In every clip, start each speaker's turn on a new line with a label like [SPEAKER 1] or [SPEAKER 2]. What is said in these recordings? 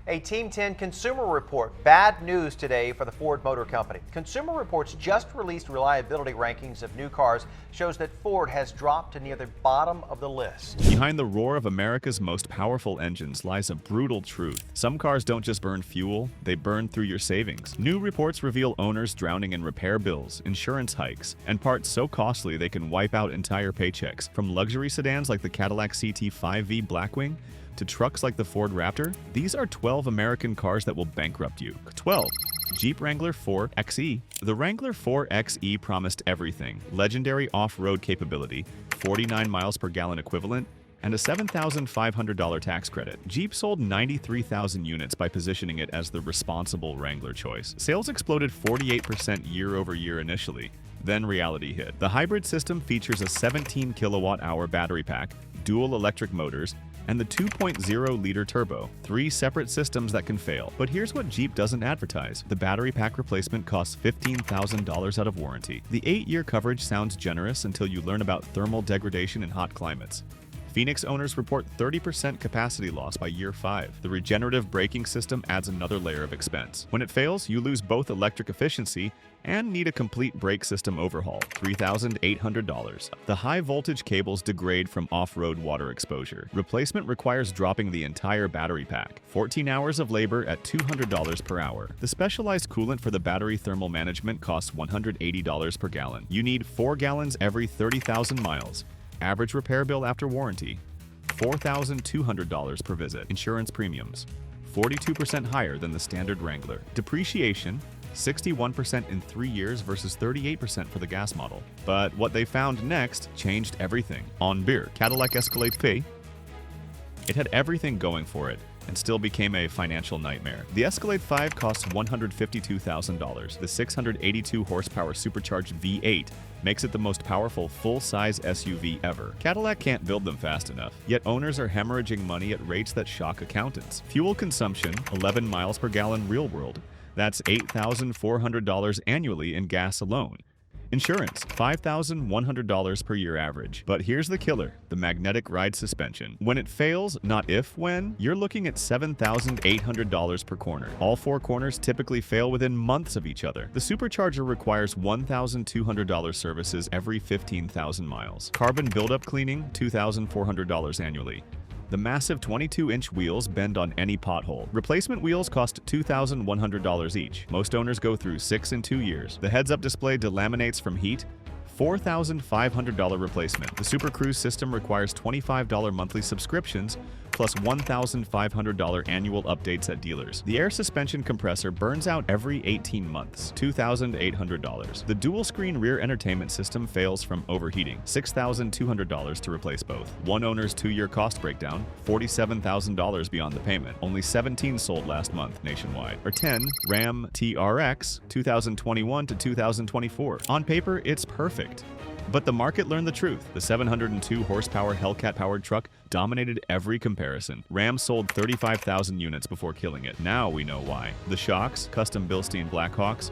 [SPEAKER 1] A Team 10 Consumer Report. Bad news today for the Ford Motor Company. Consumer Reports just released reliability rankings of new cars shows that Ford has dropped to near the bottom of the list.
[SPEAKER 2] Behind the roar of America's most powerful engines lies a brutal truth. Some cars don't just burn fuel, they burn through your savings. New reports reveal owners drowning in repair bills, insurance hikes, and parts so costly they can wipe out entire paychecks. From luxury sedans like the Cadillac CT5V Blackwing to trucks like the Ford Raptor, these are 12 American cars that will bankrupt you. 12. Jeep Wrangler 4xe. The Wrangler 4xe promised everything: legendary off-road capability, 49 miles per gallon equivalent, and a $7,500 tax credit. Jeep sold 93,000 units by positioning it as the responsible Wrangler choice. Sales exploded 48% year over year initially. Then reality hit. The hybrid system features a 17 kilowatt-hour battery pack, dual electric motors, and the 2.0-liter turbo. 3 separate systems that can fail. But here's what Jeep doesn't advertise. The battery pack replacement costs $15,000 out of warranty. The 8-year coverage sounds generous until you learn about thermal degradation in hot climates. Phoenix owners report 30% capacity loss by year 5. The regenerative braking system adds another layer of expense. When it fails, you lose both electric efficiency and need a complete brake system overhaul, $3,800. The high-voltage cables degrade from off-road water exposure. Replacement requires dropping the entire battery pack. 14 hours of labor at $200 per hour. The specialized coolant for the battery thermal management costs $180 per gallon. You need 4 gallons every 30,000 miles. Average repair bill after warranty, $4,200 per visit. Insurance premiums, 42% higher than the standard Wrangler. Depreciation, 61% in 3 years versus 38% for the gas model. But what they found next changed everything. On beer, Cadillac Escalade Pay. It had everything going for it and still became a financial nightmare. The Escalade 5 costs $152,000. The 682 horsepower supercharged V8 makes it the most powerful full-size SUV ever. Cadillac can't build them fast enough, yet owners are hemorrhaging money at rates that shock accountants. Fuel consumption, 11 miles per gallon real world. That's $8,400 annually in gas alone. Insurance, $5,100 per year average. But here's the killer, the magnetic ride suspension. When it fails, not if, when, you're looking at $7,800 per corner. All 4 corners typically fail within months of each other. The supercharger requires $1,200 services every 15,000 miles. Carbon buildup cleaning, $2,400 annually. The massive 22-inch wheels bend on any pothole. Replacement wheels cost $2,100 each. Most owners go through 6 in 2 years. The heads-up display delaminates from heat. $4,500 replacement. The Super Cruise system requires $25 monthly subscriptions plus $1,500 annual updates at dealers. The air suspension compressor burns out every 18 months, $2,800. The dual-screen rear entertainment system fails from overheating, $6,200 to replace both. One owner's 2-year cost breakdown, $47,000 beyond the payment. Only 17 sold last month nationwide. Or 10, Ram TRX, 2021 to 2024. On paper, it's perfect. But the market learned the truth. The 702 horsepower Hellcat-powered truck dominated every comparison. Ram sold 35,000 units before killing it. Now we know why. The shocks, custom Bilstein Blackhawks,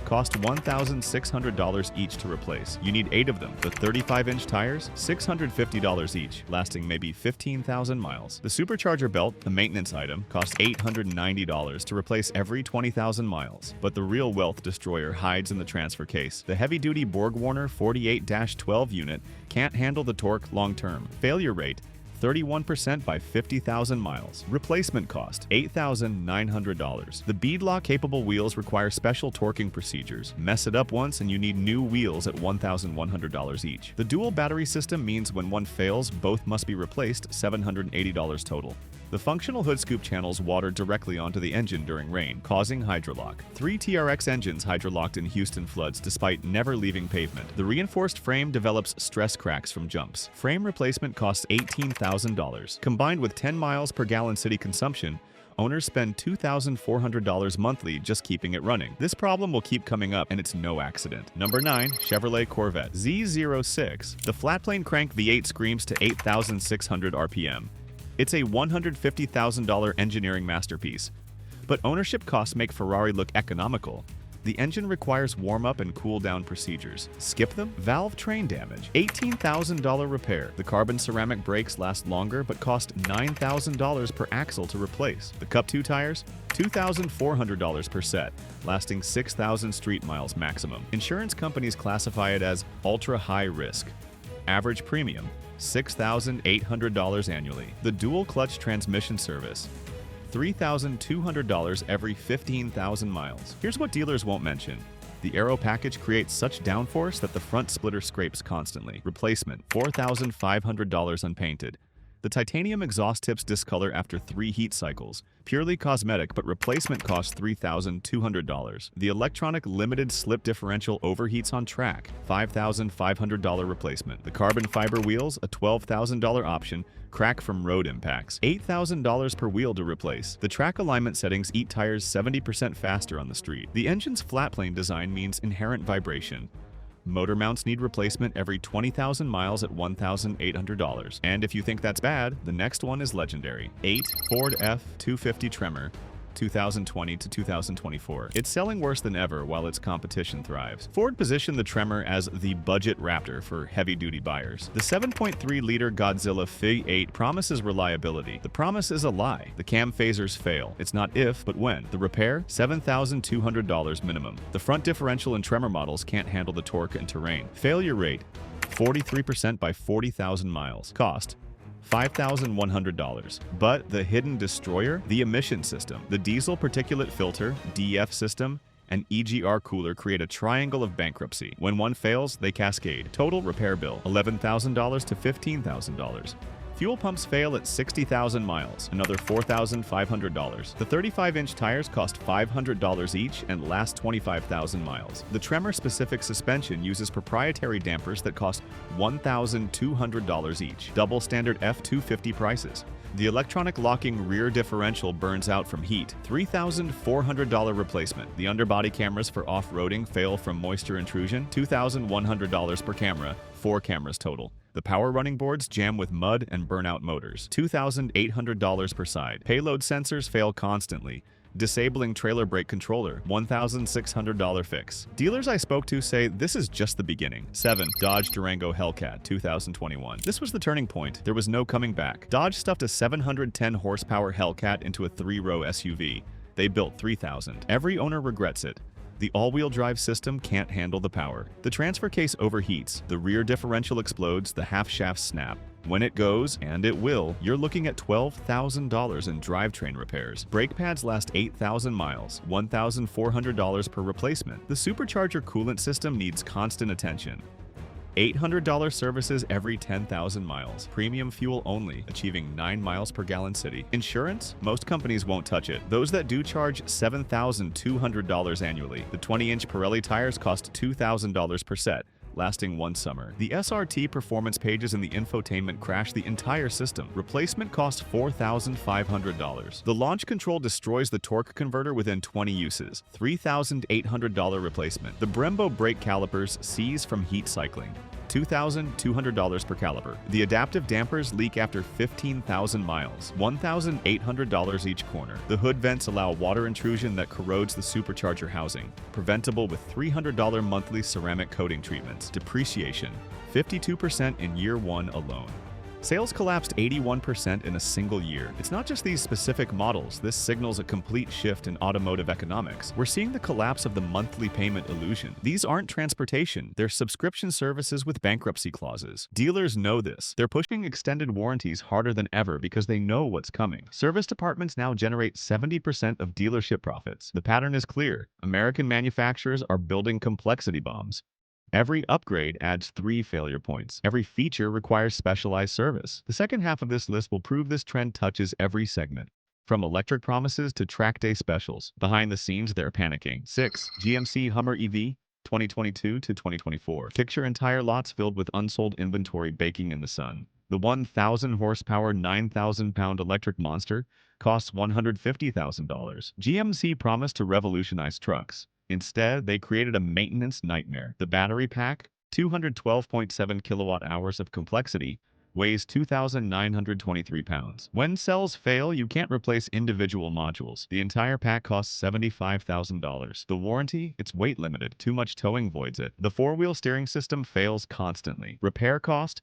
[SPEAKER 2] cost $1,600 each to replace. You need 8 of them. The 35-inch tires, $650 each, lasting maybe 15,000 miles. The supercharger belt, a maintenance item, costs $890 to replace every 20,000 miles. But the real wealth destroyer hides in the transfer case. The heavy-duty BorgWarner 48-12 unit can't handle the torque long-term. Failure rate, 31% by 50,000 miles. Replacement cost, $8,900. The beadlock-capable wheels require special torquing procedures. Mess it up once and you need new wheels at $1,100 each. The dual battery system means when one fails, both must be replaced, $780 total. The functional hood scoop channels water directly onto the engine during rain, causing hydrolock. 3 TRX engines hydrolocked in Houston floods despite never leaving pavement. The reinforced frame develops stress cracks from jumps. Frame replacement costs $18,000. Combined with 10 miles per gallon city consumption, owners spend $2,400 monthly just keeping it running. This problem will keep coming up, and it's no accident. Number 9. Chevrolet Corvette Z06. The flat-plane crank V8 screams to 8,600 RPM. It's a $150,000 engineering masterpiece. But ownership costs make Ferrari look economical. The engine requires warm-up and cool-down procedures. Skip them? Valve train damage. $18,000 repair. The carbon ceramic brakes last longer but cost $9,000 per axle to replace. The Cup 2 tires? $2,400 per set, lasting 6,000 street miles maximum. Insurance companies classify it as ultra-high risk. Average premium, $6,800 annually. The dual-clutch transmission service, $3,200 every 15,000 miles. Here's what dealers won't mention. The Aero package creates such downforce that the front splitter scrapes constantly. Replacement, $4,500 unpainted. The titanium exhaust tips discolor after 3 heat cycles. Purely cosmetic, but replacement costs $3,200. The electronic limited slip differential overheats on track. $5,500 replacement. The carbon fiber wheels, a $12,000 option, crack from road impacts. $8,000 per wheel to replace. The track alignment settings eat tires 70% faster on the street. The engine's flat plane design means inherent vibration. Motor mounts need replacement every 20,000 miles at $1,800. And if you think that's bad, the next one is legendary. 8 Ford F-250 Tremor, 2020 to 2024. It's selling worse than ever while its competition thrives. Ford positioned the Tremor as the budget Raptor for heavy-duty buyers. The 7.3-liter Godzilla Fig 8 promises reliability. The promise is a lie. The cam phasers fail. It's not if, but when. The repair? $7,200 minimum. The front differential and Tremor models can't handle the torque and terrain. Failure rate? 43% by 40,000 miles. Cost? $5,100. But the hidden destroyer? The emission system. The diesel particulate filter, DF system, and EGR cooler create a triangle of bankruptcy. When one fails, they cascade. Total repair bill, $11,000 to $15,000. Fuel pumps fail at 60,000 miles, another $4,500. The 35-inch tires cost $500 each and last 25,000 miles. The Tremor-specific suspension uses proprietary dampers that cost $1,200 each. Double standard F-250 prices. The electronic locking rear differential burns out from heat. $3,400 replacement. The underbody cameras for off-roading fail from moisture intrusion. $2,100 per camera, 4 cameras total. The power running boards jam with mud and burn out motors. $2,800 per side. Payload sensors fail constantly. Disabling trailer brake controller, $1,600 fix. Dealers I spoke to say this is just the beginning. 7 Dodge Durango Hellcat 2021. This was the turning point. There was no coming back. Dodge stuffed a 710 horsepower Hellcat into a 3-row SUV. They built 3,000. Every owner regrets it. The all-wheel drive system can't handle the power. The transfer case overheats, the rear differential explodes, the half-shafts snap. When it goes, and it will, you're looking at $12,000 in drivetrain repairs. Brake pads last 8,000 miles, $1,400 per replacement. The supercharger coolant system needs constant attention. $800 services every 10,000 miles. Premium fuel only, achieving 9 miles per gallon city. Insurance? Most companies won't touch it. Those that do charge $7,200 annually. The 20-inch Pirelli tires cost $2,000 per set, lasting 1 summer. The SRT performance pages in the infotainment crash the entire system. Replacement cost $4,500. The launch control destroys the torque converter within 20 uses. $3,800 replacement. The Brembo brake calipers seize from heat cycling. $2,200 per caliper. The adaptive dampers leak after 15,000 miles. $1,800 each corner. The hood vents allow water intrusion that corrodes the supercharger housing. Preventable with $300 monthly ceramic coating treatments. Depreciation, 52% in year 1 alone. Sales collapsed 81% in a single year. It's not just these specific models. This signals a complete shift in automotive economics. We're seeing the collapse of the monthly payment illusion. These aren't transportation. They're subscription services with bankruptcy clauses. Dealers know this. They're pushing extended warranties harder than ever because they know what's coming. Service departments now generate 70% of dealership profits. The pattern is clear. American manufacturers are building complexity bombs. Every upgrade adds 3 failure points. Every feature requires specialized service. The second half of this list will prove this trend touches every segment. From electric promises to track day specials. Behind the scenes, they're panicking. 6 GMC Hummer EV 2022 to 2024. Picture entire lots filled with unsold inventory baking in the sun. The 1,000 horsepower, 9,000 pound electric monster costs $150,000. GMC promised to revolutionize trucks. Instead, they created a maintenance nightmare. The battery pack, 212.7 kilowatt hours of complexity, weighs 2,923 pounds. When cells fail, you can't replace individual modules. The entire pack costs $75,000. The warranty? It's weight limited. Too much towing voids it. The four-wheel steering system fails constantly. Repair cost?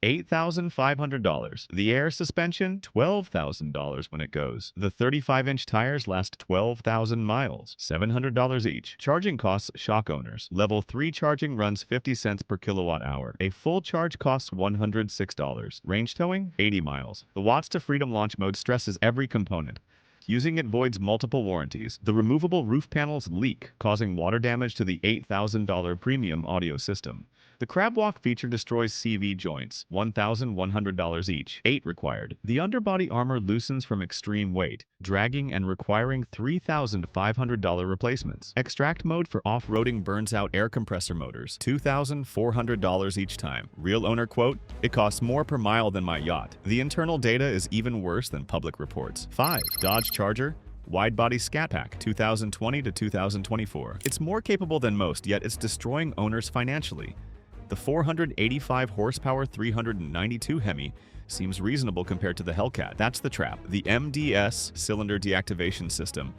[SPEAKER 2] $8,500. The air suspension, $12,000 when it goes. The 35-inch tires last 12,000 miles, $700 each. Charging costs shock owners. Level 3 charging runs 50 cents per kilowatt hour. A full charge costs $106. Range towing, 80 miles. The Watts to Freedom launch mode stresses every component. Using it voids multiple warranties. The removable roof panels leak, causing water damage to the $8,000 premium audio system. The crab walk feature destroys CV joints, $1,100 each, 8 required. The underbody armor loosens from extreme weight, dragging and requiring $3,500 replacements. Extract mode for off-roading burns out air compressor motors, $2,400 each time. Real owner quote, "It costs more per mile than my yacht." The internal data is even worse than public reports. 5. Dodge Charger Wide-body Scat Pack, 2020 to 2024. It's more capable than most, yet it's destroying owners financially. The 485 horsepower 392 Hemi seems reasonable compared to the Hellcat. That's the trap. The MDS cylinder deactivation system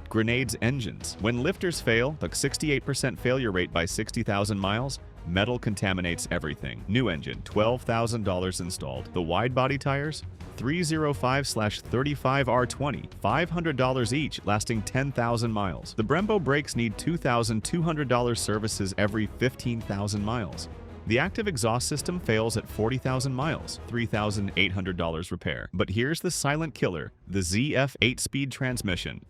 [SPEAKER 2] grenades engines. When lifters fail, the 68% failure rate by 60,000 miles, metal contaminates everything. New engine, $12,000 installed. The wide-body tires, 305/35R20, $500 each, lasting 10,000 miles. The Brembo brakes need $2,200 services every 15,000 miles. The active exhaust system fails at 40,000 miles, $3,800 repair. But here's the silent killer, the ZF 8-speed transmission.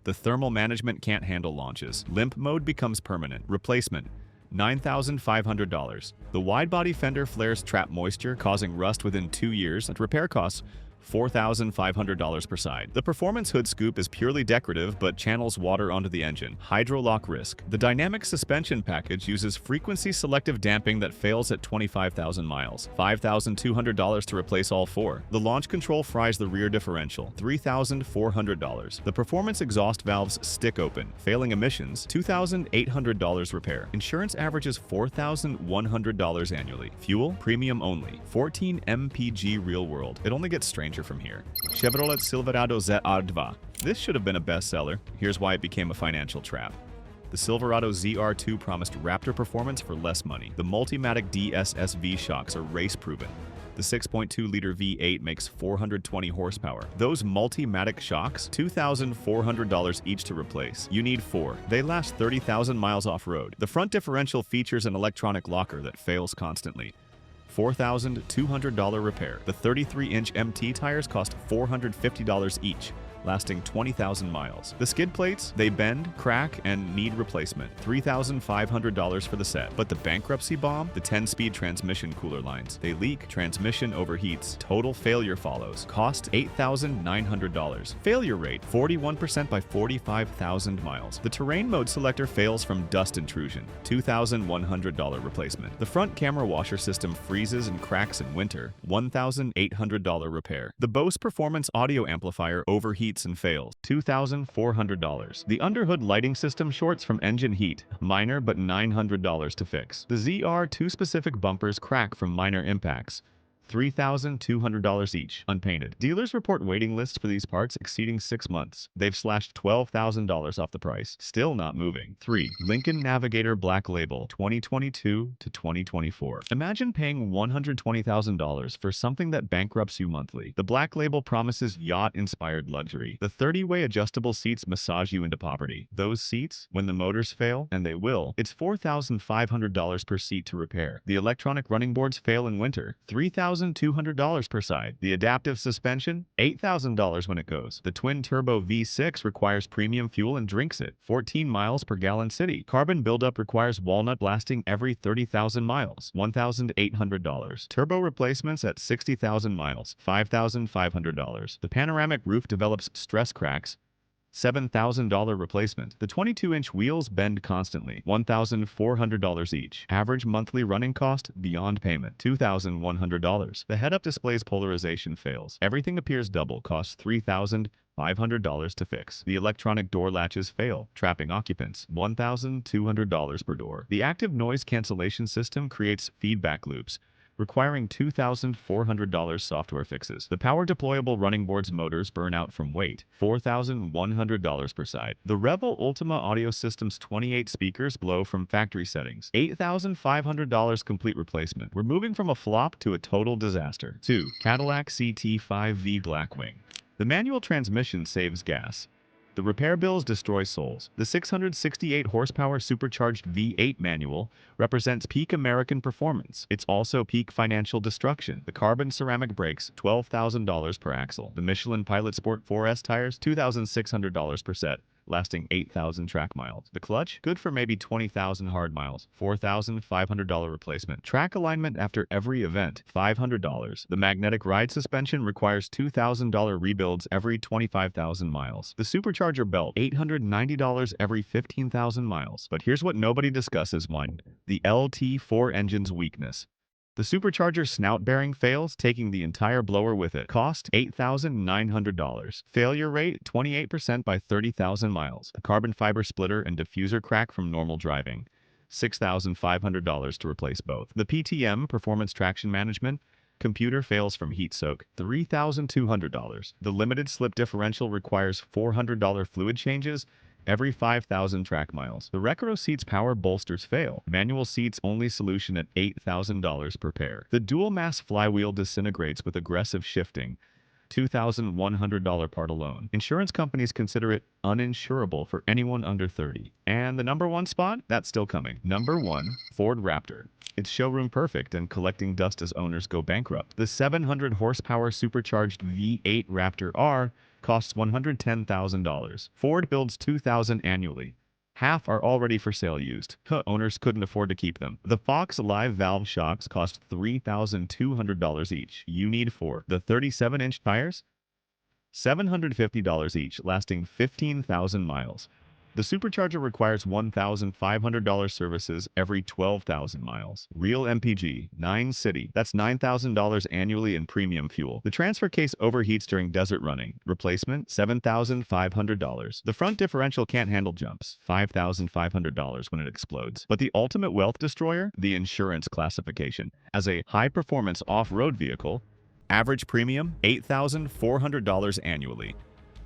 [SPEAKER 2] The thermal management can't handle launches. Limp mode becomes permanent. Replacement, $9,500. The wide-body fender flares trap moisture, causing rust within 2 years, and repair costs $4,500 per side. The performance hood scoop is purely decorative but channels water onto the engine. Hydrolock risk. The dynamic suspension package uses frequency selective damping that fails at 25,000 miles. $5,200 to replace all four. The launch control fries the rear differential. $3,400. The performance exhaust valves stick open. Failing emissions, $2,800 repair. Insurance averages $4,100 annually. Fuel, premium only. 14 mpg real world. It only gets stranger from here. Chevrolet Silverado ZR2. This should have been a bestseller. Here's why it became a financial trap. The Silverado ZR2 promised Raptor performance for less money. The Multimatic DSSV shocks are race-proven. The 6.2-liter V8 makes 420 horsepower. Those Multimatic shocks, $2,400 each to replace. You need 4. They last 30,000 miles off-road. The front differential features an electronic locker that fails constantly. $4,200 repair. The 33-inch MT tires cost $450 each, lasting 20,000 miles. The skid plates, they bend, crack, and need replacement. $3,500 for the set. But the bankruptcy bomb? The 10-speed transmission cooler lines. They leak, transmission overheats, total failure follows. Cost $8,900. Failure rate, 41% by 45,000 miles. The terrain mode selector fails from dust intrusion. $2,100 replacement. The front camera washer system freezes and cracks in winter. $1,800 repair. The Bose Performance audio amplifier overheats and fails. $2,400. The underhood lighting system shorts from engine heat. Minor but $900 to fix. The ZR2 specific bumpers crack from minor impacts. $3,200 each, unpainted. Dealers report waiting lists for these parts exceeding 6 months. They've slashed $12,000 off the price. Still not moving. 3. Lincoln Navigator Black Label, 2022 to 2024. Imagine paying $120,000 for something that bankrupts you monthly. The Black Label promises yacht-inspired luxury. The 30-way adjustable seats massage you into poverty. Those seats, when the motors fail, and they will, it's $4,500 per seat to repair. The electronic running boards fail in winter. $3,200 per side. The adaptive suspension, $8,000 when it goes. The twin-turbo V6 requires premium fuel and drinks it. 14 miles per gallon city. Carbon buildup requires walnut blasting every 30,000 miles. $1,800. Turbo replacements at 60,000 miles. $5,500. The panoramic roof develops stress cracks. $7,000 replacement. The 22-inch wheels bend constantly. $1,400 each. Average monthly running cost beyond payment. $2,100. The head-up display's polarization fails. Everything appears double. Costs $3,500 to fix. The electronic door latches fail, trapping occupants. $1,200 per door. The active noise cancellation system creates feedback loops. requiring $2,400 software fixes. The power deployable running board's motors burn out from weight, $4,100 per side. The Rebel Ultima audio system's 28 speakers blow from factory settings, $8,500 complete replacement. We're moving from a flop to a total disaster. 2. Cadillac CT5V Blackwing. The manual transmission saves gas. The repair bills destroy souls. The 668 horsepower supercharged V8 manual represents peak American performance. It's also peak financial destruction. The carbon ceramic brakes, $12,000 per axle. The Michelin Pilot Sport 4S tires, $2,600 per set, lasting 8,000 track miles. The clutch, good for maybe 20,000 hard miles, $4,500 replacement. Track alignment after every event, $500. The magnetic ride suspension requires $2,000 rebuilds every 25,000 miles. The supercharger belt, $890 every 15,000 miles. But here's what nobody discusses: the LT4 engine's weakness. The supercharger snout bearing fails, taking the entire blower with it. Cost, $8,900. Failure rate, 28% by 30,000 miles. The carbon fiber splitter and diffuser crack from normal driving, $6,500 to replace both. The PTM, Performance Traction Management, computer fails from heat soak, $3,200. The limited slip differential requires $400 fluid changes every 5,000 track miles. The Recaro seats power bolsters fail. Manual seats only solution at $8,000 per pair. The dual mass flywheel disintegrates with aggressive shifting, $2,100 part alone. Insurance companies consider it uninsurable for anyone under 30. And the number one spot? That's still coming. Number 1, Ford Raptor. It's showroom perfect and collecting dust as owners go bankrupt. The 700 horsepower supercharged V8 Raptor R costs $110,000. Ford builds 2,000 annually. Half are already for sale used. Owners couldn't afford to keep them. The Fox live valve shocks cost $3,200 each. You need 4. The 37-inch tires? $750 each, lasting 15,000 miles. The supercharger requires $1,500 services every 12,000 miles. Real MPG, 9 city. That's $9,000 annually in premium fuel. The transfer case overheats during desert running. Replacement, $7,500. The front differential can't handle jumps. $5,500 when it explodes. But the ultimate wealth destroyer? The insurance classification. As a high-performance off-road vehicle, average premium, $8,400 annually.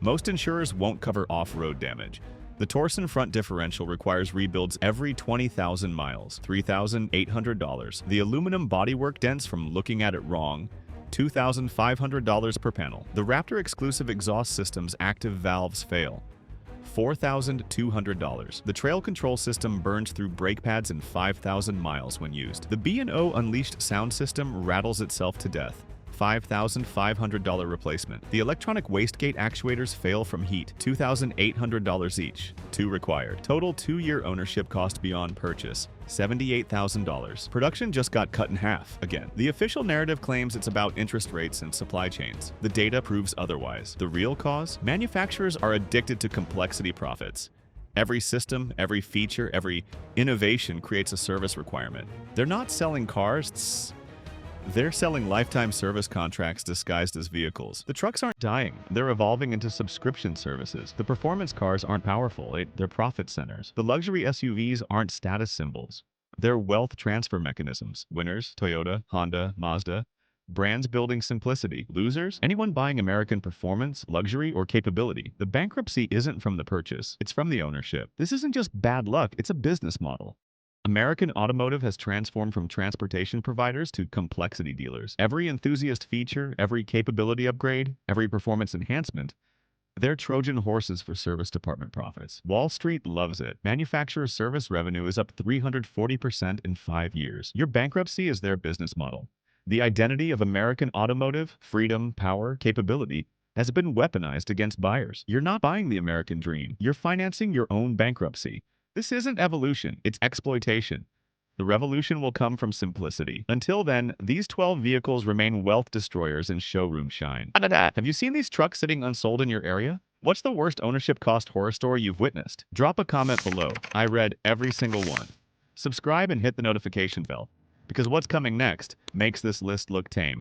[SPEAKER 2] Most insurers won't cover off-road damage. The Torsen front differential requires rebuilds every 20,000 miles, $3,800. The aluminum bodywork dents from looking at it wrong, $2,500 per panel. The Raptor exclusive exhaust system's active valves fail, $4,200. The trail control system burns through brake pads in 5,000 miles when used. The B&O Unleashed sound system rattles itself to death, $5,500 replacement. The electronic wastegate actuators fail from heat, $2,800 each. 2 required. Total 2-year ownership cost beyond purchase, $78,000. Production just got cut in half again. The official narrative claims it's about interest rates and supply chains. The data proves otherwise. The real cause? Manufacturers are addicted to complexity profits. Every system, every feature, every innovation creates a service requirement. They're not selling cars. They're selling lifetime service contracts disguised as vehicles. The trucks aren't dying. They're evolving into subscription services. The performance cars aren't powerful. They're profit centers. The luxury SUVs aren't status symbols. They're wealth transfer mechanisms. Winners, Toyota, Honda, Mazda. Brands building simplicity. Losers? Anyone buying American performance, luxury, or capability. The bankruptcy isn't from the purchase. It's from the ownership. This isn't just bad luck. It's a business model. American automotive has transformed from transportation providers to complexity dealers. Every enthusiast feature, every capability upgrade, every performance enhancement, they're Trojan horses for service department profits. Wall Street loves it. Manufacturer service revenue is up 340% in 5 years. Your bankruptcy is their business model. The identity of American automotive, freedom, power, capability, has been weaponized against buyers. You're not buying the American dream. You're financing your own bankruptcy. This isn't evolution, it's exploitation. The revolution will come from simplicity. Until then, these 12 vehicles remain wealth destroyers in showroom shine. Have you seen these trucks sitting unsold in your area? What's the worst ownership cost horror story you've witnessed? Drop a comment below. I read every single one. Subscribe and hit the notification bell, because what's coming next makes this list look tame.